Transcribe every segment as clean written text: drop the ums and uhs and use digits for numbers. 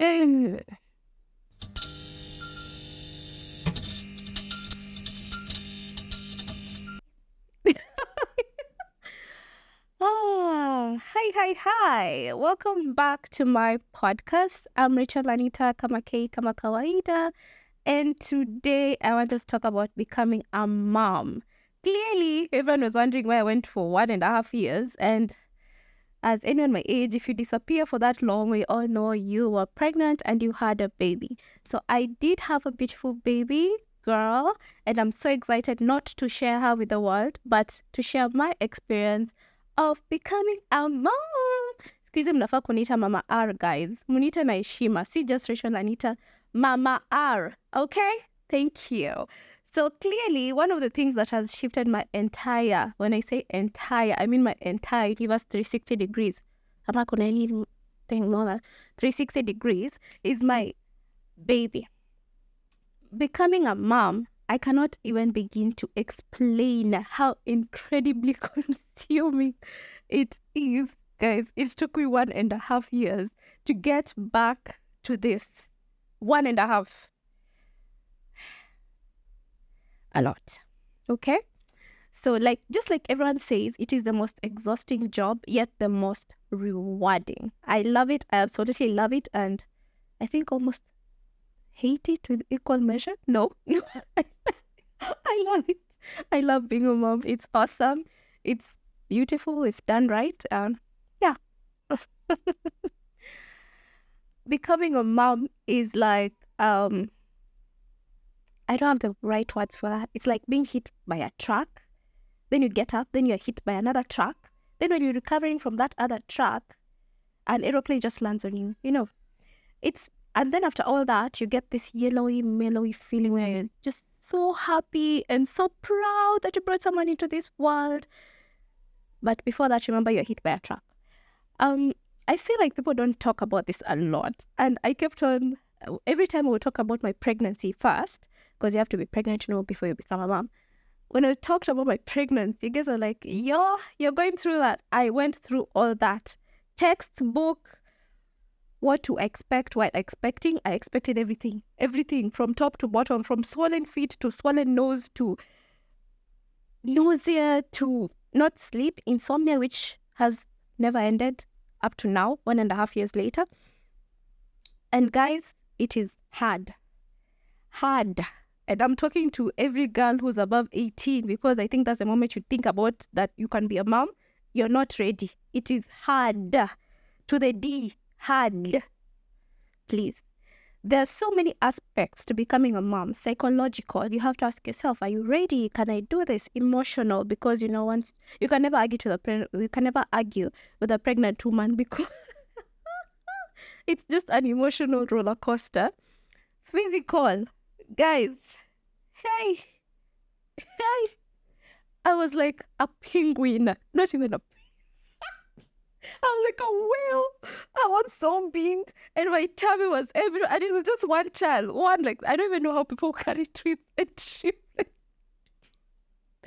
Eh. Hi. Welcome back to my podcast. I'm Rachel Anita Kamakei Kamakawaida. And today I want us to talk about becoming a mom. Clearly, everyone was wondering why I went for 1.5 years. And as anyone my age, if you disappear for that long, we all know you were pregnant and you had a baby. So I did have a beautiful baby girl, and I'm so excited not to share her with the world, but to share my experience of becoming a mom. Siku mnafaa kuniita Mama R, guys. Munita na heshima, si just Rachel Anita, Mama R. Okay? Thank you. So clearly, one of the things that has shifted my entire, when I say entire, I mean my entire universe 360 degrees. I'm not going to anything more than 360 degrees is my baby. Becoming a mom, I cannot even begin to explain how incredibly consuming it is, guys. It took me 1.5 years to get back to this. 1.5. A lot. Okay? So just like everyone says, it is the most exhausting job, yet the most rewarding. I love it. I absolutely love it. And I think almost hate it with equal measure. No. I love it. I love being a mom. It's awesome. It's beautiful. It's done right. Yeah. Becoming a mom is like, I don't have the right words for that. It's like being hit by a truck. Then you get up, then you're hit by another truck. Then when you're recovering from that other truck, an aeroplane just lands on you. And then after all that, you get this yellowy, mellowy feeling where you're just so happy and so proud that you brought someone into this world. But before that, remember you're hit by a truck. I feel like people don't talk about this a lot. And I kept on, every time I would talk about my pregnancy first, because you have to be pregnant, before you become a mom. When I talked about my pregnancy, you guys are like, you're going through that. I went through all that. Textbook, what to expect, while expecting. I expected everything. Everything from top to bottom, from swollen feet to swollen nose to nausea to not sleep, insomnia, which has never ended up to now, 1.5 years later. And guys, it is hard. Hard. And I'm talking to every girl who's above 18 because I think that's the moment you think about that you can be a mom. You're not ready. It is hard. To the D. Hard. Please. There are so many aspects to becoming a mom. Psychological. You have to ask yourself, are you ready? Can I do this? Emotional. Because, once you can never argue with a pregnant woman because it's just an emotional roller coaster. Physical. Guys, hey, I was like a penguin, not even a I was like a whale. I was so big, and my tummy was everywhere. And it was just one child, I don't even know how people carry twins and shit.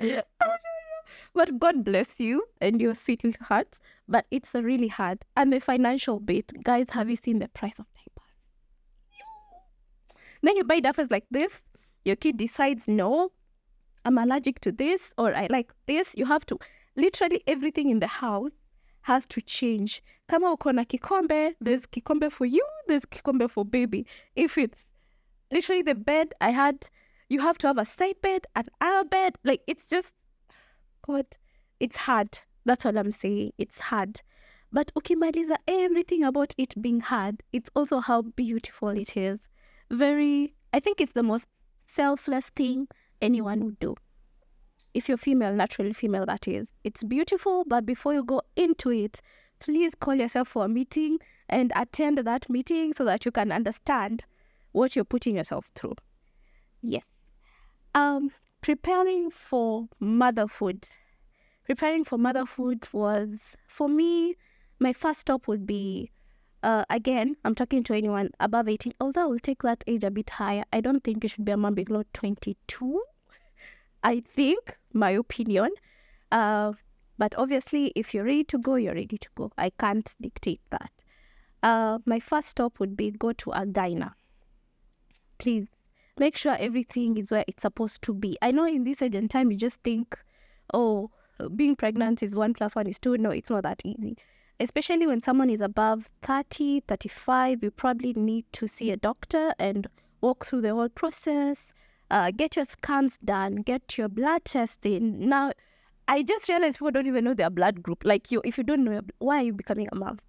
I don't know. But God bless you and your sweet little hearts. But it's really hard. And the financial bit, guys, have you seen the price of diapers? Then you buy diapers like this. Your kid decides, no, I'm allergic to this, or I like this. You have to, literally everything in the house has to change. Kama uko na kikombe, there's kikombe for you, there's kikombe for baby. If it's literally the bed I had, you have to have a side bed, an aisle bed. Like, it's just, God, it's hard. That's all I'm saying. It's hard. But okay, Maliza, everything about it being hard, it's also how beautiful it is. I think it's the most selfless thing anyone would do. If you're female, naturally female, that is. It's beautiful, but before you go into it, please call yourself for a meeting and attend that meeting so that you can understand what you're putting yourself through. Yes. Preparing for motherhood. Preparing for motherhood was, for me, my first stop would be, again, I'm talking to anyone above 18, although I will take that age a bit higher. I don't think you should be a mom below 22. I think, my opinion. But obviously, if you're ready to go, you're ready to go. I can't dictate that. my first stop would be go to a gyna. Please make sure everything is where it's supposed to be. I know in this age and time you just think, oh, being pregnant is 1 + 1 is 2. No, it's not that easy. Especially when someone is above 30, 35, you probably need to see a doctor and walk through the whole process. Get your scans done, get your blood testing. Now, I just realized people don't even know their blood group. Like if you don't know, why are you becoming a mom?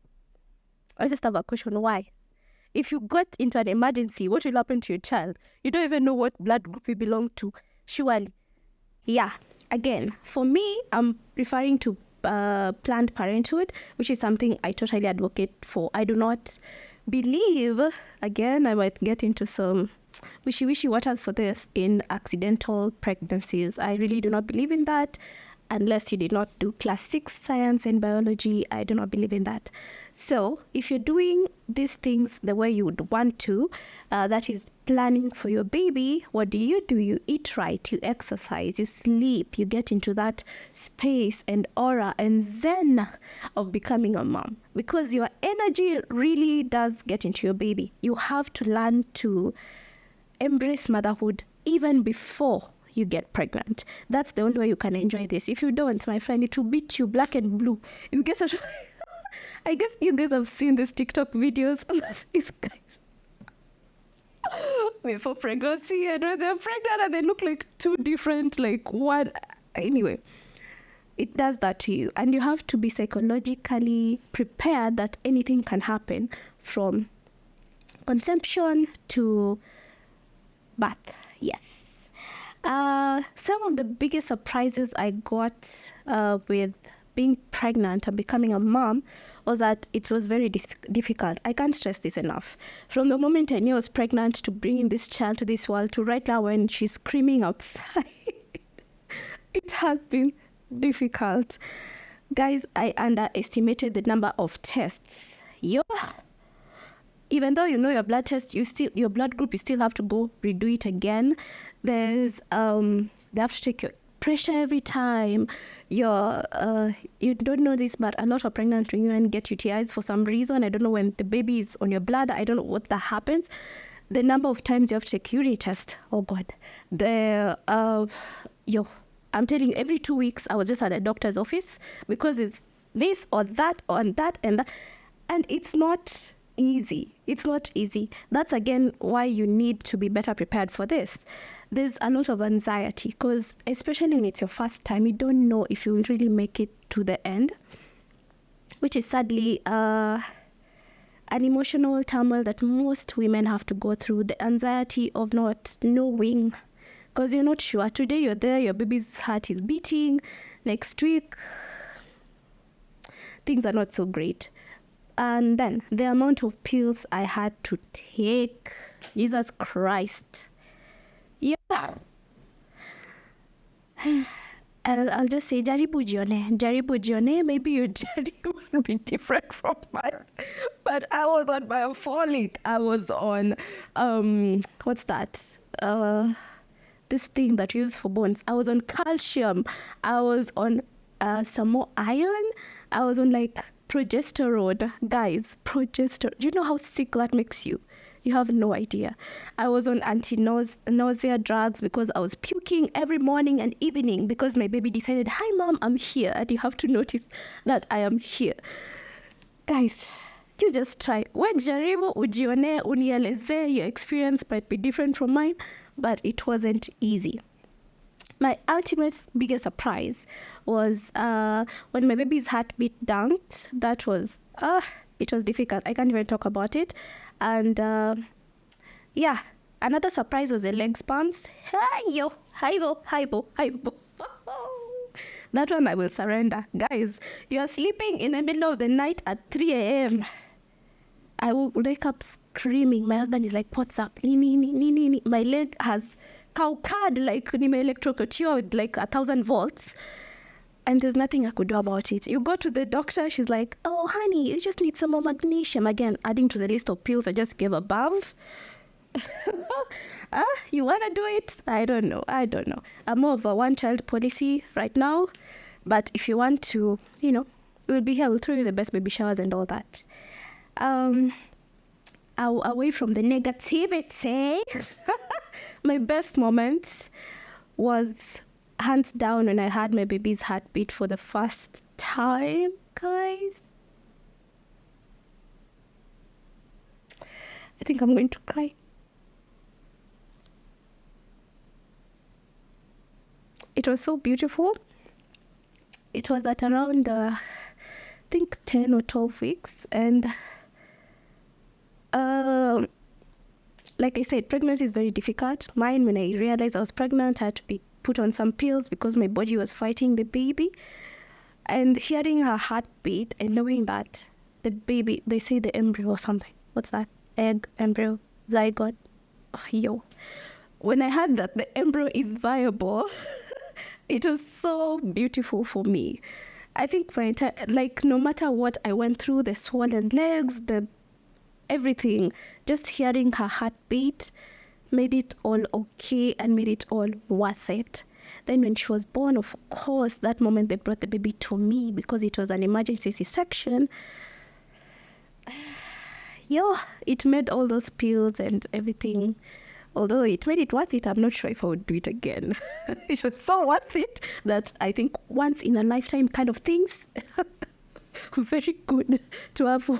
I just have a question, why? If you got into an emergency, what will happen to your child? You don't even know what blood group you belong to. Surely. Yeah. Again, for me, I'm referring to Planned Parenthood, which is something I totally advocate for. I do not believe, again, I might get into some wishy-washy waters for this, in accidental pregnancies. I really do not believe in that. Unless you did not do class 6 science and biology, I do not believe in that. So if you're doing these things the way you would want to, that is planning for your baby, what do? You eat right, you exercise, you sleep, you get into that space and aura and zen of becoming a mom. Because your energy really does get into your baby. You have to learn to embrace motherhood even before you get pregnant. That's the only way you can enjoy this. If you don't, my friend, it will beat you black and blue. You guess I guess you guys have seen these TikTok videos of these guys before pregnancy, and when they're pregnant and they look like two different, like one. Anyway, it does that to you, and you have to be psychologically prepared that anything can happen from conception to birth. Yes. Some of the biggest surprises I got with being pregnant and becoming a mom was that it was very difficult. I can't stress this enough. From the moment I knew I was pregnant to bringing this child to this world to right now when she's screaming outside, it has been difficult. Guys, I underestimated the number of tests. Even though you know your blood test, your blood group, you still have to go redo it again. There's they have to take your pressure every time. You don't know this, but a lot of pregnant women get UTIs for some reason. I don't know, when the baby is on your bladder. I don't know what that happens. The number of times you have to take urine test. Oh God. I'm telling you, every 2 weeks I was just at the doctor's office because it's this or that and that. And it's not easy. It's not easy. That's again why you need to be better prepared for this. There's a lot of anxiety because, especially when it's your first time, you don't know if you will really make it to the end, which is sadly an emotional turmoil that most women have to go through. The anxiety of not knowing, because you're not sure. Today you're there, your baby's heart is beating. Next week, things are not so great. And then the amount of pills I had to take, Jesus Christ. Yeah. And I'll just say, jaribu jione. Maybe your journey will be different from mine. But I was on biofolic. I was on, what's that? This thing that you use for bones. I was on calcium. I was on some more iron. I was on progesterone. Guys, progesterone. Do you know how sick that makes you? You have no idea. I was on anti-nausea drugs because I was puking every morning and evening because my baby decided, hi mom, I'm here. And you have to notice that I am here. Guys, you just try. Jaribu ujione, unieleze. Your experience might be different from mine, but it wasn't easy. My ultimate biggest surprise was when my baby's heartbeat dunked. That was, it was difficult. I can't even talk about it. And another surprise was the leg spans. Hi-bo. That one I will surrender. Guys, you're sleeping in the middle of the night at 3 a.m. I will wake up screaming. My husband is like, what's up? My leg has cowcard, electrocutiwa with 1,000 volts. And there's nothing I could do about it. You go to the doctor, she's like, oh, honey, you just need some more magnesium. Again, adding to the list of pills I just gave above. You want to do it? I don't know. I'm more of a one-child policy right now. But if you want to, we'll be here. We'll throw you the best baby showers and all that. Away from the negativity, my best moment was hands down when I had my baby's heartbeat for the first time, guys. I think I'm going to cry. It was so beautiful. It was at around, I think, 10 or 12 weeks. And like I said, pregnancy is very difficult. Mine, when I realized I was pregnant, I had to be put on some pills because my body was fighting the baby. And hearing her heartbeat and knowing that the baby, they say the embryo or something. What's that? Egg, embryo, zygote. Oh, yo. When I heard that the embryo is viable, it was so beautiful for me. I think for no matter what I went through, the swollen legs, the everything, just hearing her heartbeat made it all okay and made it all worth it. Then when she was born, of course, that moment they brought the baby to me because it was an emergency C-section. It made all those pills and everything. Although it made it worth it, I'm not sure if I would do it again. It was so worth it that I think once in a lifetime kind of things, very good to have in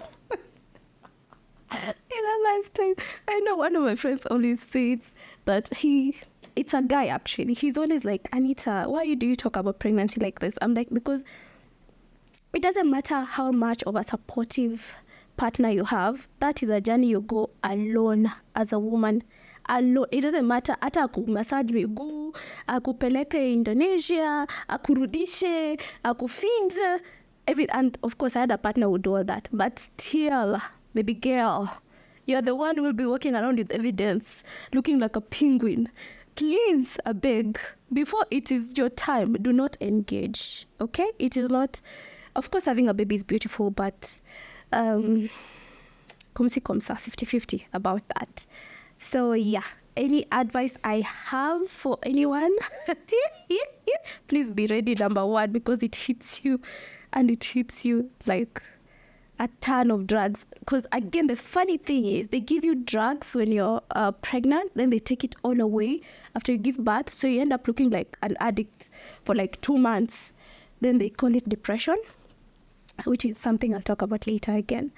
a lifetime. I know one of my friends always says that it's a guy actually. He's always like, Anita, why do you talk about pregnancy like this? I'm like, because it doesn't matter how much of a supportive partner you have, that is a journey you go alone as a woman. Alone. It doesn't matter hata akumassage miguu, akupeleke Indonesia, akurudishe, akufeed, and of course I had a partner who do all that. But still, baby girl, you're the one who will be walking around with evidence, looking like a penguin. Please, I beg, before it is your time, do not engage. Okay? It is not, of course having a baby is beautiful, but comme si comme ça, 50-50 about that. So yeah, any advice I have for anyone, please be ready, number one, because it hits you and it hits you like a ton of drugs. Because again, the funny thing is they give you drugs when you're pregnant, then they take it all away after you give birth. So you end up looking like an addict for like 2 months. Then they call it depression, which is something I'll talk about later again.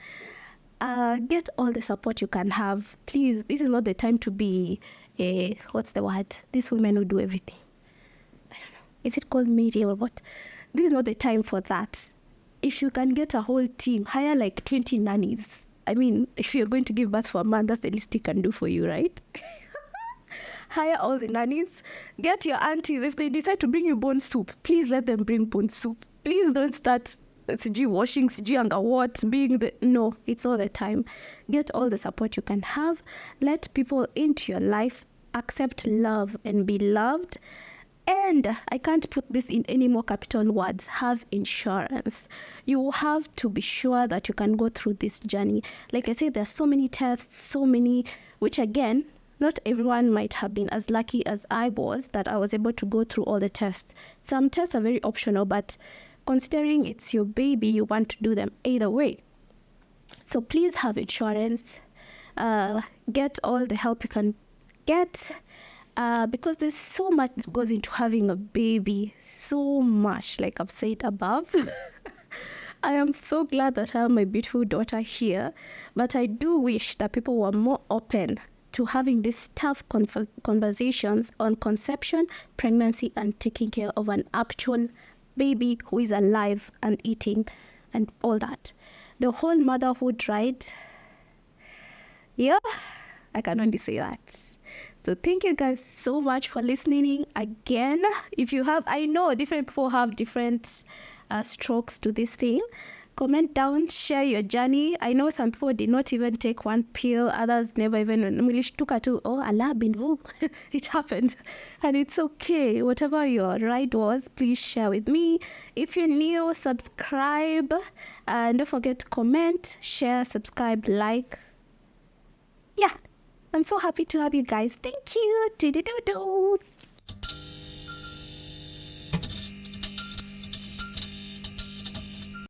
Get all the support you can have. Please, this is not the time to be what's the word? These women who do everything. I don't know. Is it called media or what? This is not the time for that. If you can get a whole team, hire like 20 nannies. I mean, if you're going to give birth for a man, that's the least he can do for you, right? Hire all the nannies. Get your aunties. If they decide to bring you bone soup, please let them bring bone soup. Please don't start washing, no, it's all the time. Get all the support you can have. Let people into your life. Accept love and be loved. And I can't put this in any more capital words. Have insurance. You have to be sure that you can go through this journey. Like I said, there's so many tests, which again, not everyone might have been as lucky as I was, that I was able to go through all the tests. Some tests are very optional, but considering it's your baby, you want to do them either way. So please have insurance. Get all the help you can get, because there's so much that goes into having a baby. So much, like I've said above. I am so glad that I have my beautiful daughter here, but I do wish that people were more open to having these tough conversations on conception, pregnancy, and taking care of an actual baby who is alive and eating and all that. The whole motherhood, right? Yeah, I can only say that. So thank you guys so much for listening again. If you have, I know different people have different strokes to this thing. Comment down, share your journey. I know some people did not even take one pill. Others never even took a two. Oh, Allah bin vu. It happened. And it's okay. Whatever your ride was, please share with me. If you're new, subscribe. And don't forget to comment, share, subscribe, like. Yeah. I'm so happy to have you guys. Thank you. Do-do-do-do.